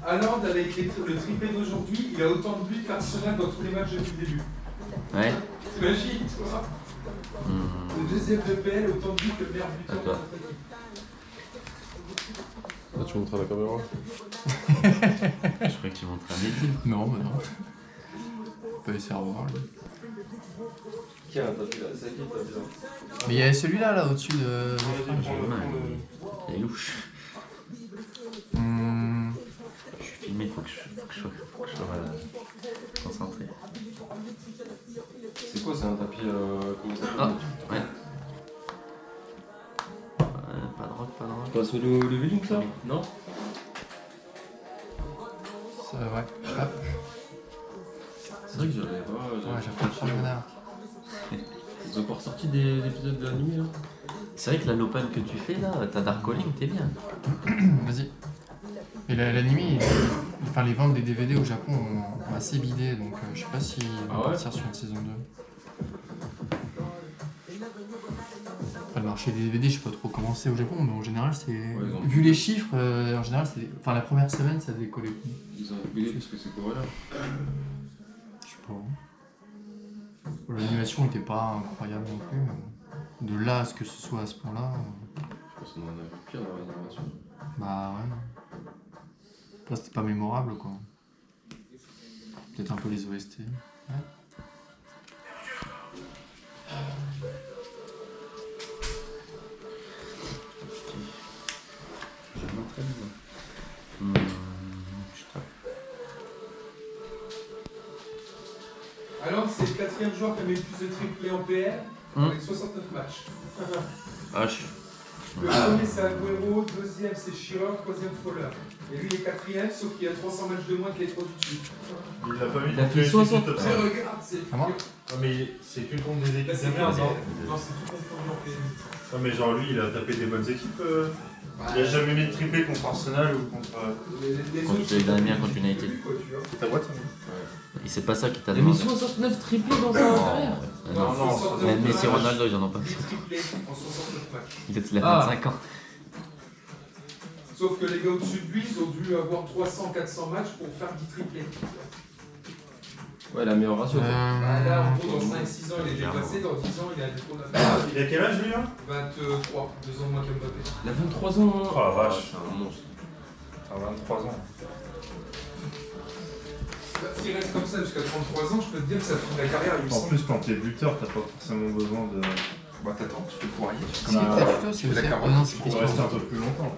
Haaland, avec le triplé d'aujourd'hui, il a autant de buts qu'Arsenal dans tous les matchs depuis le début. Ouais. T'imagines, toi Le deuxième de PL, autant de buts que le meilleur buteur de notre équipe. Là, tu montres à la caméra. Je croyais que tu montrais un métier. Non, bah non. On peut essayer de revoir. Qui a un tapis là? C'est qui le tapis là? Mais il y a celui-là, là, au-dessus de. Il est louche. Je suis filmé, il faut que je sois concentré. C'est quoi? C'est un tapis comment ça s'appelle? Ah, ouais. Pas de rock, pas de rock. Tu passes le Véling ça? Non? C'est vrai. Hop. C'est vrai que j'avais pas. Ouais, j'ai pas le renard. Ils ont pas ressorti des épisodes de l'anime là? C'est vrai que la Lopan que tu fais là, ta Dark Calling, t'es bien. Vas-y. Et l'anime, enfin les ventes des DVD au Japon ont assez bidé, donc je sais pas s'ils vont partir sur une saison 2. Après, le marché des DVD, je sais pas trop comment c'est au Japon, mais en général, c'est. Ouais, vu les chiffres, en général, c'est. Enfin, la première semaine, ça décollait. Ils ont oublié parce que c'est coréen. Je sais pas. L'animation était pas incroyable non plus, mais de là à ce que ce soit à ce point-là. Je pense qu'on en a vu pire dans l'animation. Bah ouais, non. Là, c'était pas mémorable, quoi. Peut-être un peu les OST. Ouais. Je m'entraîne bien. Alors, c'est le quatrième joueur qui a mis le plus de triplés en PL, avec 69 matchs. Le premier, c'est Agüero, deuxième, c'est Chirac, troisième, Fowler. Et lui, il est quatrième, sauf qu'il a 300 matchs de moins que les trois du dessus. Il a pas mis Il a fait 60. Regarde, c'est Comment? Non mais c'est que contre des équipes Là, c'est de merde, non? non, c'est tout confondu en PL. Non mais genre lui il a tapé des bonnes équipes. Il a jamais mis de triplé contre Arsenal ou contre. Contre les derniers, contre United. C'est ta boîte ça? Et c'est pas ça qui t'a Il a mis demandé. 69 triplés dans sa carrière. Non, même Messi et Ronaldo, ils en ont pas 10 fait. triplés en 69 matchs. Il a 25 ans. Sauf que les gars au-dessus de lui, ils ont dû avoir 300-400 matchs pour faire 10 triplés. Ouais, la meilleure ratio. Bah, là, en gros, dans 5-6 ans, il est dépassé, dans 10 ans, il a des trop d'affaires. Il a quel âge lui là? 23, 2 ans de moins qu'Mbappé. Il a 23 ans. Oh la vache. C'est un monstre. À 23 ans. Bah, s'il reste comme ça jusqu'à 33 ans, je peux te dire que ça fait de la carrière à 800. En plus quand t'es buteur t'as pas forcément besoin de. Bah, t'attends, tu fais courrier. Si, plutôt, c'est aussi. d'accord. Non, c'est Pour rester un peu plus longtemps.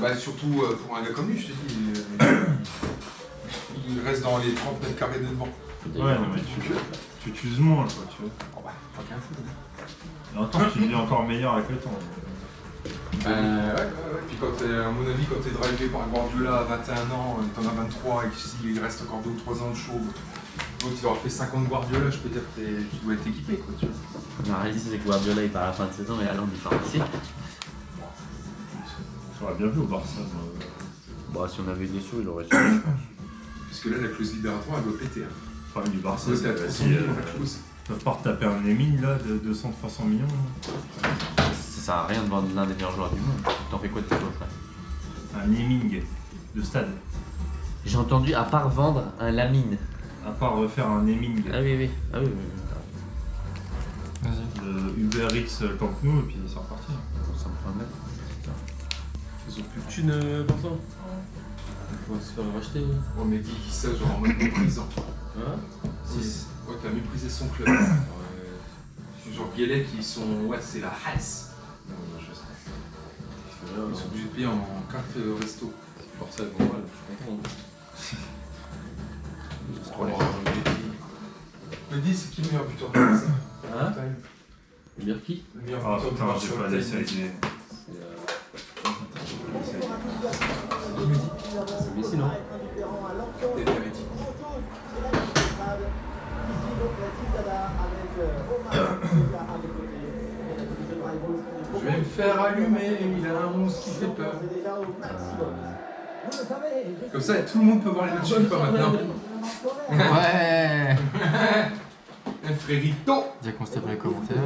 Bah, surtout pour un gars comme lui, je te dis. Il reste dans les 30 mètres carrés de devant. Ouais non mais tu t'uses moins quoi tu vois. Oh, bah, pas qu'un fou. Et en temps tu deviens encore meilleur avec le temps. Ouais. Puis à mon avis, quand t'es drivé par Guardiola à 21 ans, t'en as 23 et qu'il reste encore 2 ou 3 ans de show, donc il aura fait 50 Guardiola, je peux dire que tu dois être équipé quoi, tu vois. La réalité, c'est que Guardiola il part à la fin de saison et Haaland il part aussi. J'aurais bien vu au Barça. Bon, si on avait des sous, il aurait su. Parce que là, la clause libératoire, elle doit péter. Hein. Le problème du Barça C'est c'est à que 300 si millions la clause. ils peuvent pas retaper un Neming là de 200-300 millions. Ça sert à rien de vendre l'un des meilleurs joueurs du monde. T'en fais quoi de tes coffres? Un Neming de stade. J'ai entendu, à part vendre un Lamine. À part refaire un Neming Ah oui. Vas-y. de Uber X Camp Nou et puis c'est reparti. Ça me prend même. Ils ont plus de thunes pour ça. Il faut se faire racheter. Ouais, mais dis ça genre en mode méprisant. Hein? Ouais, t'as méprisé son club. Genre Guélec, ils sont. Ouais, c'est la Hals. Non, je sais. Ils sont obligés de payer en carte resto. C'est pour ça que moi, je suis content. C'est trop les. Me dis, c'est qui le meilleur buteur de la ça? Hein? Le meilleur qui? Le meilleur Ah buteur de putain la j'ai sur pas le laissé time. les. C'est Messi, non? T'es bien dit. Je vais me faire allumer, il a un mousse qui fais peur. Comme ça, tout le monde peut voir les matchs FIFA maintenant. Ouais. Frérito. Dire qu'on se tape les commentaires.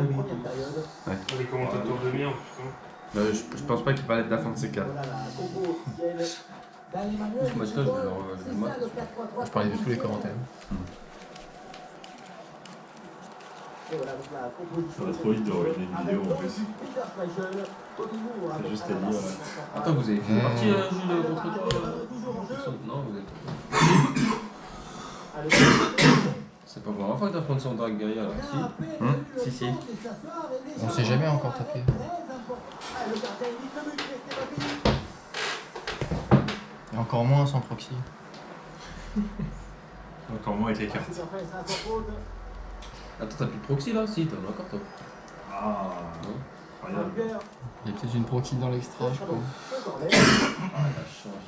Les commentateurs de merde, putain. Je pense pas qu'il parlait de la Fonseca. Ce match-là, je vais le match. Je parlais de tous les commentaires. Ça va trop vite de regarder une vidéo en plus. C'est juste à dire. Attends, vous avez fait une partie, Jules, contre toi Non, vous êtes. C'est pas pour la première fois que t'affrontes son drag guerrier là. Si. Si. On s'est jamais encore tapé. Et encore moins sans proxy. Encore moins avec les cartes. Attends, t'as plus de proxy là? Si, t'en as encore toi. Ah, incroyable. Il y a peut-être une proxy dans l'extra, je crois. Ah, il a changé.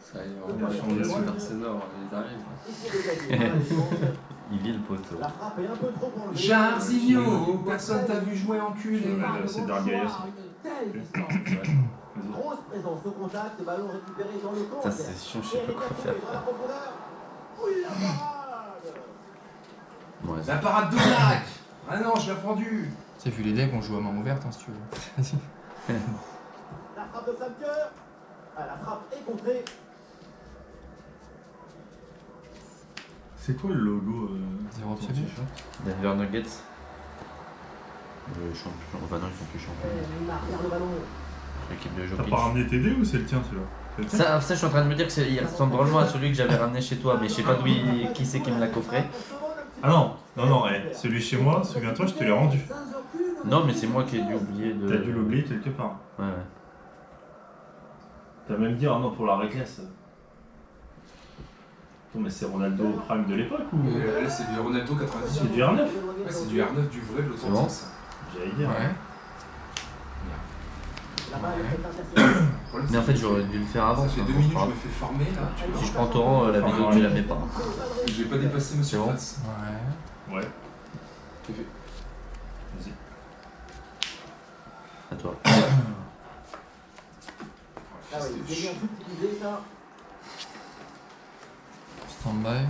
Ça y est, on va changer sur Arsenal, ils arrivent. Il vit le poteau. Jarzinho, personne t'a vu jouer en cul. C'est Dargaïa, ça. Grosse présence au contact, ballon récupéré dans le compte. Ça c'est chiant, je sais pas quoi faire. Bon, La parade de Black. Ah non, je l'ai fendu. Tu sais, vu les decks, on joue à main ouverte, hein, si tu veux. La frappe de Samker. La frappe est contrée. C'est quoi le logo 0 absolu. Denver Nuggets. Le champion. Enfin non, ils sont plus champions. Neymar perd le ballon. L'équipe de T'as Jokic. pas ramené TD ou c'est le tien celui-là? C'est le tien Ça, je suis en train de me dire qu'il ressemble drôlement à celui que j'avais ramené chez toi, mais je sais pas qui c'est qui me l'a coffré. Ah non, celui chez moi, souviens-toi, je te l'ai rendu. Non, mais c'est moi qui ai dû oublier de. T'as dû l'oublier quelque part. Ouais. T'as même dit, ah non, pour la réclasse. Non, mais c'est Ronaldo Prime de l'époque ou. Là, c'est du Ronaldo 98. C'est du R9. Ouais, c'est du R9 du vrai de Los C'est bon Angeles. J'allais dire. Ouais. Mais en fait, j'aurais dû le faire avant. Ça fait 2 minutes que je me fais former là. Tu vois. Si je prends Torrent, la vidéo, tu la mets pas. Je vais pas dépasser Monsieur C'est bon. Fatz. Ouais. Ouais. C'est fait. Vas-y. À toi. Ah ouais, c'est bien tout utilisé ça. Stand-by.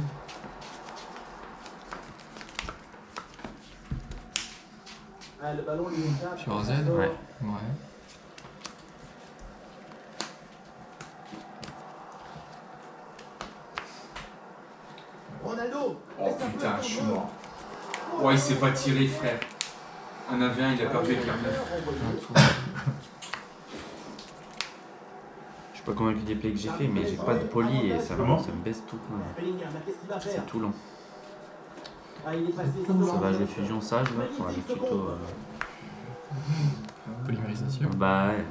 Le ballon lui échappe. Sur Z. Ouais. Ouais. Ronaldo. Oh putain, je suis mort. Ouais, il s'est pas tiré, frère. Un avait un, il a perdu avec R9. Je suis pas convaincu des plays que j'ai fait, mais j'ai pas de poli et ça me baisse tout. Bellingham, qu'est-ce qu'il va faire? C'est tout lent. Ah, il est passé Ça va, je fusion sage là pour aller plutôt. Polymérisation. Bah ouais.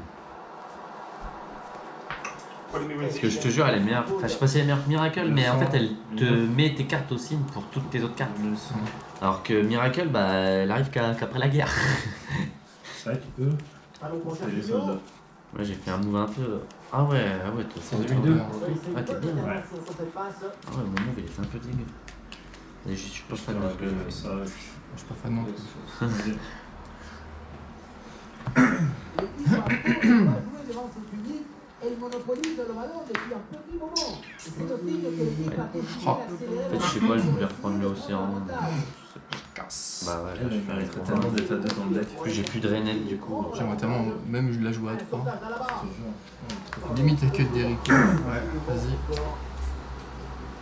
Parce que je te jure, elle est meilleure. Enfin, je sais pas si elle est meilleure que Miracle, mais en fait, elle te met tes cartes aussi pour toutes tes autres cartes. Alors que Miracle, bah, elle arrive qu'après la guerre. C'est vrai qu'eux, Ballon pour c'est les Sergio. soldats. Moi, j'ai fait un move un peu. Ah ouais, toi, C'est c'est 2002. Ah, t'es bien. Ouais. Sur cette passe. Ah ouais, mon move, il était un peu dégueu. Et je suis pas fan de ce Ça, Je suis pas fan non plus. vas-y. L'équipe va jouer devant son public et il monopolise le ballon depuis un petit moment. C'est le signe que l'équipe a décidé d'accélérer. En fait, je sais pas, je voulais reprendre l'océan. Casse. Bah ouais, Elle mériterait tellement d'être à deux dans le deck. En plus, j'ai plus de Renel du coup. J'aimerais tellement, même je la jouer à 3. Sauvetage à la barre. Limite que d'Eric. Ouais, vas-y.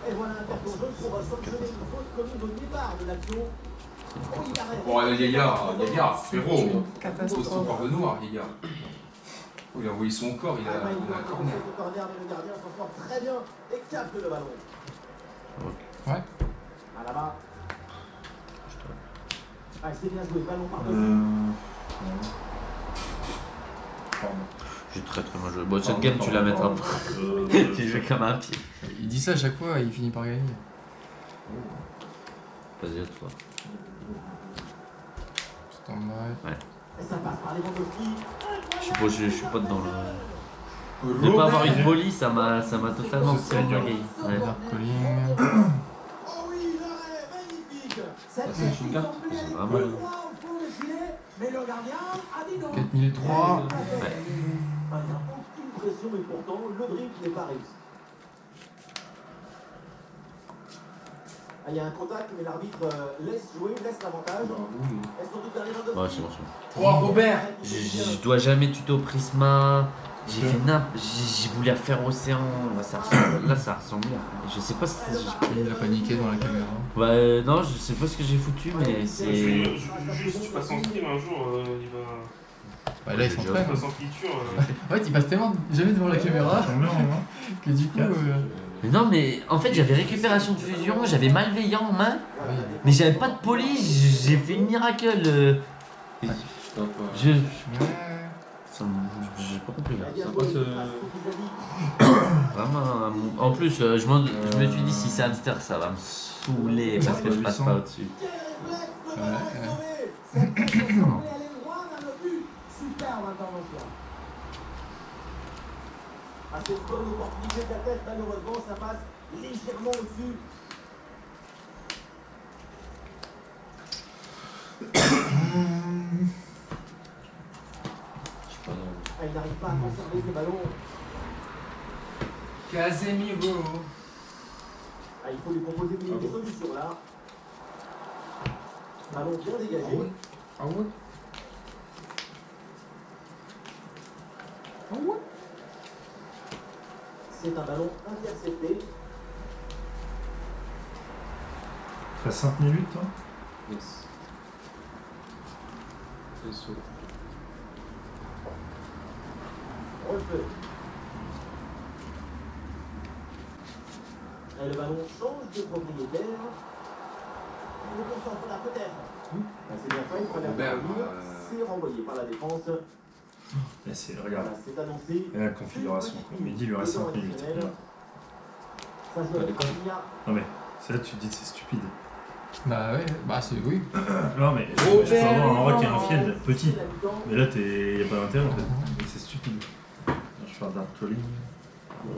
Et voilà un carton jaune pour sanctionner une faute commise au départ de l'action. Oh, il arrête. Bon, là, Yaya, frérot. Pose ton corps de noir, Yaya. Oh, il a envoyé son corps, il a un corner. Ce corner, mais le gardien s'en sort très bien et capte le ballon. Ouais. À la barre. Ah, c'est bien joué, ballon par Pardon. J'ai très mal joué. Bon, cette game, tu la mettras pas. J'ai joué comme un pied. Il dit ça à chaque fois et il finit par gagner. Vas-y, à toi. Stand-by. Et ça passe par Lewandowski. Je suis pas dedans là. De pas avoir une poly, ça m'a totalement tiré de la game. Ouais. Dark Calling. Oh oui, l'arrêt, magnifique. Cette c'est une carte. qui C'est semblait vraiment droit au fond du filet. Mais le gardien a dit non. 4003. Il n'y a aucune pression et pourtant le dribble n'est pas réussi. Ah, il y a un contact mais l'arbitre laisse jouer, laisse l'avantage. Est-ce qu'on peut arriver à Ouais, c'est bon, c'est bon. Oh Robert. Je dois jamais tuto Prisma. J'ai fait j'ai voulu faire Océan. Là, ça ressemble bien. Je sais pas si. Il a paniqué dans la caméra. Bah, non, je sais pas ce que j'ai foutu, mais c'est. Juste, tu passes en stream un jour, il va. Bah là, il Tu s'entraîne. passes en friture. En fait, il passe tellement jamais devant la caméra que du coup. Mais non, mais en fait, j'avais récupération de fusion, j'avais malveillant en main, Oui. mais j'avais pas de police, j'ai fait une miracle. Je t'en pas. Je. Ouais. J'ai pas compris là. C'est quoi ce. Vraiment. En plus, je me suis dit si c'est hamster, ça va me saouler parce que je passe pas au-dessus. Superbe intervention. À cette bonne opportunité de la tête, malheureusement, ça passe légèrement au-dessus. Ah, il n'arrive pas à conserver ses ballons. Casemiro. Ah, il faut lui proposer des solutions là. Ballon bien dégagé. Ah ouais. C'est un ballon intercepté. Ça fait 5 minutes, hein. Yes. C'est sûr. Refeu. Et le ballon change de propriétaire. Il le concentre là peut-être. Ah, c'est bien fait, une première Robert, parure. C'est renvoyé par la défense. Là, c'est, regarde, Voilà, c'est annoncé. et la configuration. Il dit il lui reste 5 minutes. Ça joue avec Rafinha. Non mais, c'est là que tu te dis que c'est stupide. Bah ouais, bah c'est oui. Non mais, je peux avoir un endroit qui est un field petit. Mais là, y a pas d'intérêt en fait. Mais c'est stupide. Je vais faire Dark Trolling.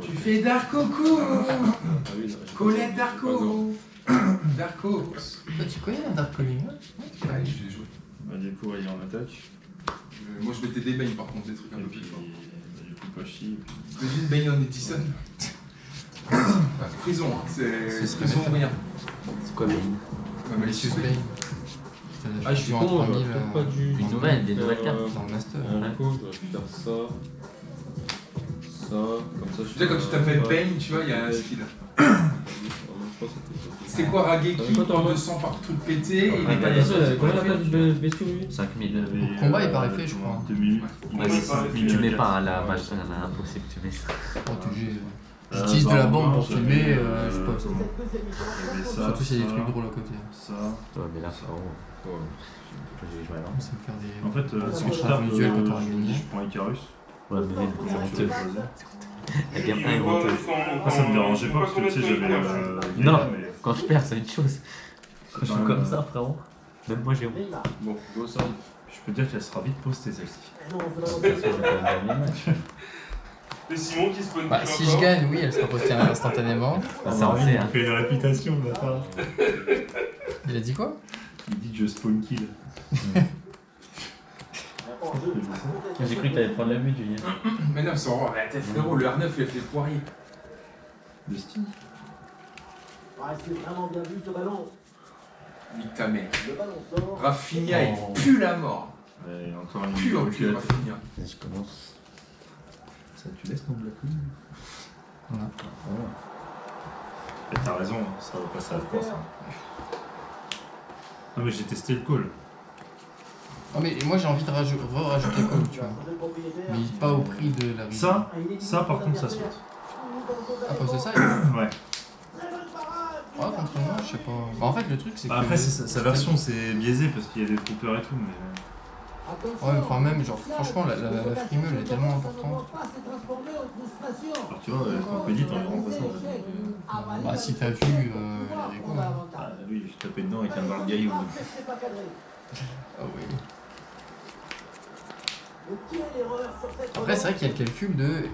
Tu fais Darkoku. Ah oui, non, j'ai Colette pas Darko. Darko. Toi, tu connais un Dark Calling hein? Ouais, j'ai joué. Bah, du coup, il est en attaque. Moi je mettais des baignes par contre, des trucs un Et peu puis, plus forts. du coup, Pachi. Imagine baigner en Edison. Prison, hein, c'est prison ou rien. C'est quoi, Bane? Ouais, mais les suspects. Spain. Ah, je suis con, en j'aurais 3000 peut-être pas dû. Une nouvelle, des nouvelles cartes. dans le master. Un coup, j'aurais pu faire ça. Ça, comme ça je Tu sais, quand tu t'appelles Bane, tu vois, il y a un skill. C'est quoi Ragué qui prend 200 par truc pété et il est pas des Combien la place de bestiaux lui 5000. Au combat, il paraît fait, je crois. 2 minutes. Ouais, c'est ça. Tu mets pas à la machine, impossible que tu mets ça. Oh, j'utilise de la bombe pour filmer, je poste. Surtout s'il y a des trucs drôles à côté. Ça. Ouais, mais là, frérot. J'ai joué avant. Ça me faire des. En fait, si Sur je le tape visuel quand on a je gagné. je prends Icarus. Ouais, mais c'est honteux. La gamme 1 est Moi, honteuse. ça me dérangeait pas parce que tu sais, j'avais Non. mais Quand je perds, c'est une chose. Quand je quand joue même, comme ça, frérot. Même moi, j'ai honte. Neymar. Bon, go ça. je peux te dire qu'elle sera vite postée celle-ci. Non, c'est Parce pas que j'ai quand même gagné le match. Et Simon qui spawn Bah, si je gagne, oui, elle sera postée instantanément. Bah, ça, on sait, hein. fait une réputation, bâtard. Il a dit quoi? Il dit que je spawn kill. J'ai cru que t'allais prendre la but, Julien. Mais non, c'est horreur. Frérot, le R9 il a fait poirier. Le style. Ouais, c'est vraiment bien vu ce ballon. Nique ta mère. Le ballon sort. Rafinha, il pue la mort. Et encore une Pue en minute. cul, Rafinha. Je commence. Ça, tu laisses ton black hole. Voilà. Et t'as raison, ça va passer à 3 ça. Non mais j'ai testé le call. Oh, mais moi j'ai envie de rajouter Cole, tu vois. Mais pas au prix de la vie. Ça par contre ça saute. À cause de ça, Ouais. Ouais, contre moi, je sais pas. Bah, en fait, le truc, c'est que. Bah, après sa version c'est biaisé parce qu'il y a des troopers et tout mais. Ouais, enfin, même, genre, franchement, la frimeux, elle est tellement importante. Alors tu vois, quand Pédit on est rentré ça. Bah, si t'as vu, elle est cool. Ah oui, je tapais dedans avec un barre de gaillot. Ah oui. Après, c'est vrai qu'il y a le calcul de.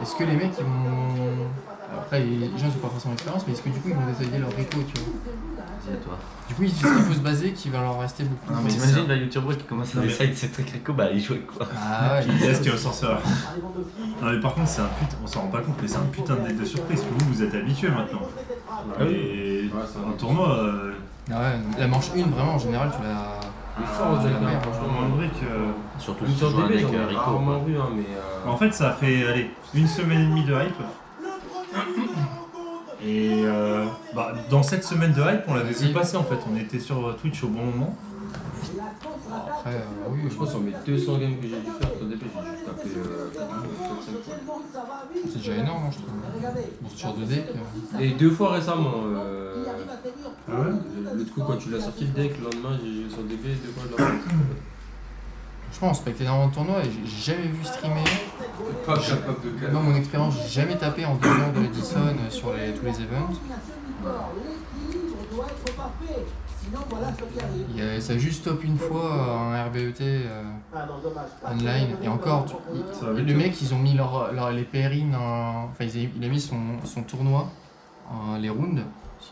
est-ce que les mecs ils vont. Après, les gens ils ont pas forcément d'expérience, mais est-ce que du coup ils vont détailler leur reco, tu vois? Dis à toi. Du coup, il faut se baser qu'il va leur rester beaucoup. Non, mais T'imagines la YouTuber qui commence à Non, mais- essayer de ces trucs réco, bah il joue avec quoi? Ah ouais, Qui est-ce qui est au sorcerer? Non mais par contre c'est un putain, on s'en rend pas compte, mais c'est un putain de deck de surprise que vous êtes habitués maintenant. Et Ouais, c'est un un tournoi, ah ouais, la manche 1, vraiment, en général, tu l'as. Il est fort, Ah, Jack, la merde, franchement. en brique, Surtout Une si tu sorte joues un d'épée, deck j'en ai Rico. rarement quoi. vu, hein, mais. en fait ça a fait allez, 1 semaine et demie de hype. Et bah, dans cette semaine de hype, on l'avait vu passer en fait. On était sur Twitch au bon moment. Après, oui, Je pense sur mes 200 games que j'ai dû faire, au début, j'ai juste tapé 4 points. c'est déjà énorme, hein, je trouve. Bon, sur 2 decks. Et 2 fois récemment. Ah ouais? L'autre coup, quand tu l'as sorti le deck, le lendemain, j'ai joué sur DB, 2 fois je l'ai fait. Franchement, on specte énormément de tournois et j'ai jamais vu streamer. Pas capable de Moi, mon expérience, j'ai jamais tapé en dehors de Edison sur tous les events. Ça a juste top une fois en RBET online. Et encore, le mec, ils ont mis les pairings enfin, il a mis son tournoi, les rounds.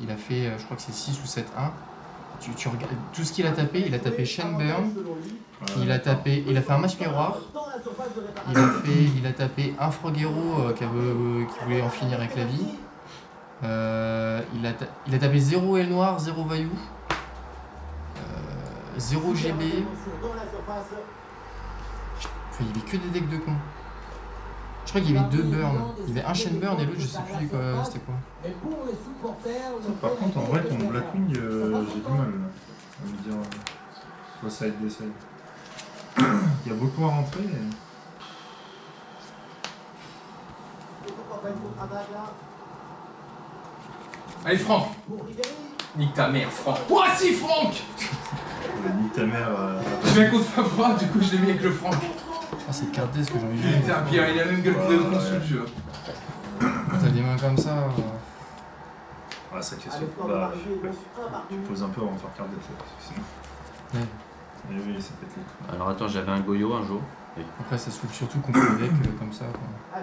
Il a fait, je crois que c'est 6 ou 7-1. Tu regardes tout ce qu'il a tapé Shenburn, il a fait un match miroir, il a tapé un Frogero qui voulait en finir avec la vie, il a tapé 0 L noir, 0 Vaillou, 0 GB, enfin, il y avait que des decks de cons. Je crois qu'il y avait 2 burns, il y avait un Shenburn et l'autre je sais plus c'était quoi. Par contre en vrai ton Blackwing j'ai du mal là, à me dire soit side des side. Il y a beaucoup à rentrer. Allez, Franck! Nique ta mère, Franck! Voici Franck! Nique ta mère. Je viens contre favorable, du coup je l'ai mis avec le Franck. Ah, c'est cardé ce que j'ai envie de dire. Putain, Pierre, il a la même gueule que le con sous le jeu. Quand t'as des mains comme ça. Ah ça question. Bah ouais. Tu poses un peu avant de faire carte d'essai. Sinon. Ouais. Mais oui, ça peut être le Alors attends, j'avais un Goyo un jour. Après, ça se trouve surtout contre le deck comme ça. Quoi.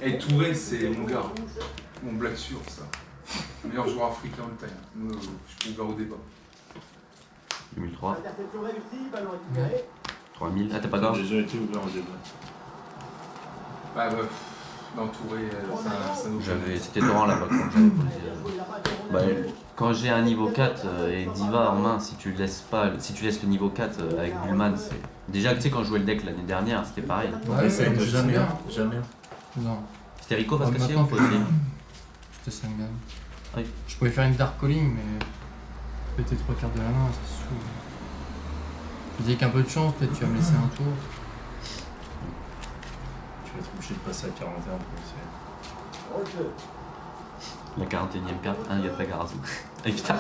Et Touré, c'est mon gars. Mon blague sûr, ça. Meilleur joueur africain all time. Moi, je suis ouvert au débat. 2003. 3000. Ah, t'as pas J'ai d'or? déjà été ouvert au débat. Bah, dans Touré, ça nous C'était Doran là-bas quand j'avais posé. Quand j'ai un niveau 4 et Diva en main, si tu laisses le niveau 4 avec Bullman, c'est. Déjà que tu sais, quand je jouais le deck l'année dernière, c'était pareil. Ouais, ça je sais bien. Jamais. Non, C'était Rico parce que Maintenant, c'est aussi. j'étais 5 games. Oui. Je pouvais faire une Dark Calling, mais péter 3 cartes de la main, ça se saoule. Je disais qu'un peu de chance, peut-être tu vas me laisser un tour. Tu vas être obligé de passer à 41 pour essayer. La 41ème carte, il y a pas Garazu. Et putain.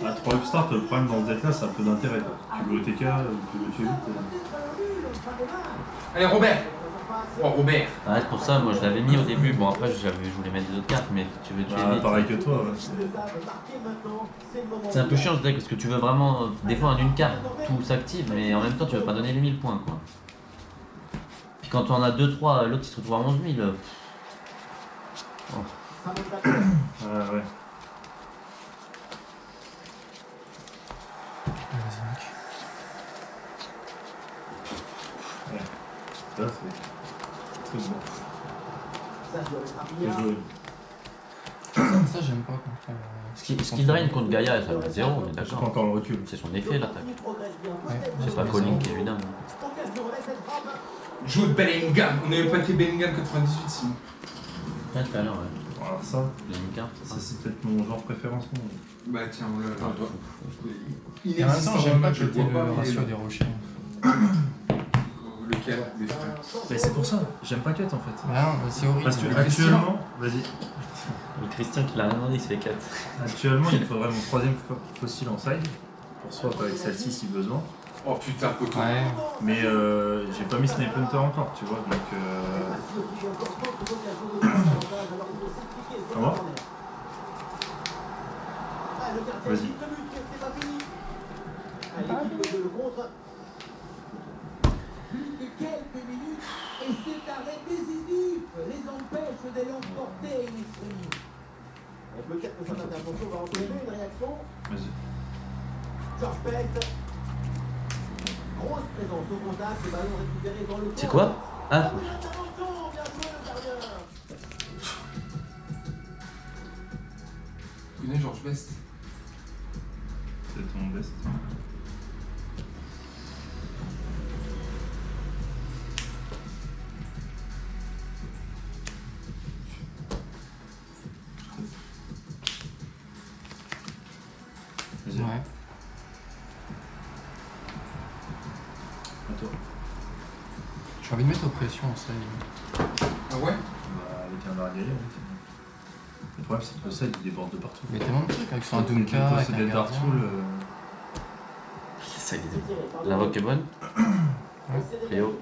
À 3 upstart, le problème dans ce deck là, c'est un peu d'intérêt. Tu veux OTK, tu veux tuer vite. Allez, Robert! Oh, Robert! Ah, c'est pour ça, moi je l'avais mis au début. Bon, après je voulais mettre des autres cartes, mais tu veux tuer vite. Pareil que toi. Ouais. C'est un peu chiant ce deck parce que tu veux vraiment. Des fois en une carte, tout s'active, mais en même temps tu veux pas donner les 1000 points quoi. Puis quand tu en as 2-3, l'autre il se retrouve à 11 000. Ah ouais. Ça, c'est très bon. Très joué. Ça, j'aime pas contre. Ce qui drain contre Gaïa, ça va à 0, on est J'ai pas d'accord. encore le recul. C'est son effet l'attaque. Ouais. C'est pas Colin qui est évident. Joue de Bellingham! On avait pas été Bellingham 98 sinon. Ouais, tout à l'heure, ouais. Alors ça, J'ai une carte. ça c'est peut-être mon genre préférence. Non Bah tiens, on l'a. Et en même temps, j'aime pas que je le vois le pas. ratio des rochers. Lequel des frères? Mais c'est pour ça, j'aime pas cut en fait. Bah non, c'est horrible. Parce que Le actuellement, vas-y, Le Christian qui l'a rien demandé, il se fait 4. actuellement il me faudrait mon troisième fossile en side pour swap avec celle-ci si besoin. Oh putain, poteau. Ouais. Mais j'ai pas mis Snipe Hunter encore, tu vois, donc. Comment marqué un Vas-y. but, c'est pas fini. Allez, l'équipe de le contre. Plus que quelques minutes et cet arrêt décisif les empêche de l'emporter in extremis. Et peut-être que cette intervention va entraîner une réaction. Vas-y. George Pest. Grosse présence au contact, le ballon récupéré dans le C'est corps. quoi? Ah, Une intervention, bien joué le gardien. Tu connais Georges Best? C'est ton best. Vas-y. Ouais. À toi. J'ai envie de mettre aux pressions, ça. Ah ouais? Bah, avec un varié. Le problème, c'est que le side il déborde de partout. Il y a tellement de trucs avec son Dunka, Quand avec c'est un des gardien. Dartoul, ça y est. L'invoque est bonne. Léo.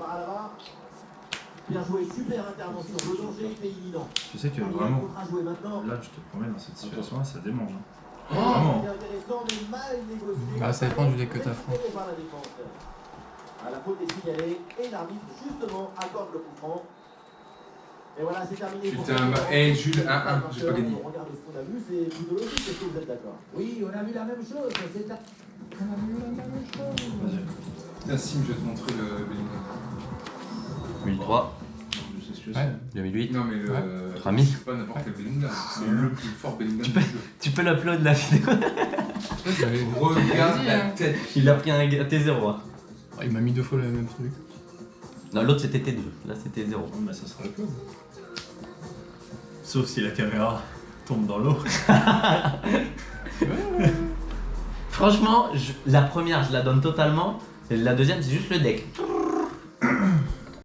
Bien joué, super intervention. Le danger était imminent. tu sais que Il y a un vraiment, contre à jouer maintenant. là, je te promets, dans cette situation-là, ça démange. Hein. Oh, Vraiment. c'est intéressant, mais mal négocié. Bah, ça dépend du deck que t'affrontes. Récupéré par la défense. Ah, la faute est signalée et l'arbitre, justement, accorde le coup franc. Et voilà, c'est terminé. pour Putain, ce bah, moment. hey, Jules, 1-1, j'ai pas gagné. On regarde ce qu'on a vu, c'est plutôt logique. Est-ce que vous êtes d'accord? Oui, on a vu la même chose. C'est Vas-y. Tiens, Sim, je vais te montrer le Bellingham. 1003, Je sais ce que Ouais. c'est. 2008. Non, mais le. Ouais. Rami. C'est pas n'importe quel Bellingham, c'est le plus fort Bellingham du jeu. Tu peux l'upload la vidéo. J'avais- Regarde Vas-y, la hein. tête. Il a pris un T0. Hein. Oh, il m'a mis 2 fois le même truc. Non, l'autre c'était T2. Là c'était 0. Bon, bah, ça sera le club. Sauf si la caméra tombe dans l'eau. Franchement, la première je la donne totalement. Et la deuxième c'est juste le deck.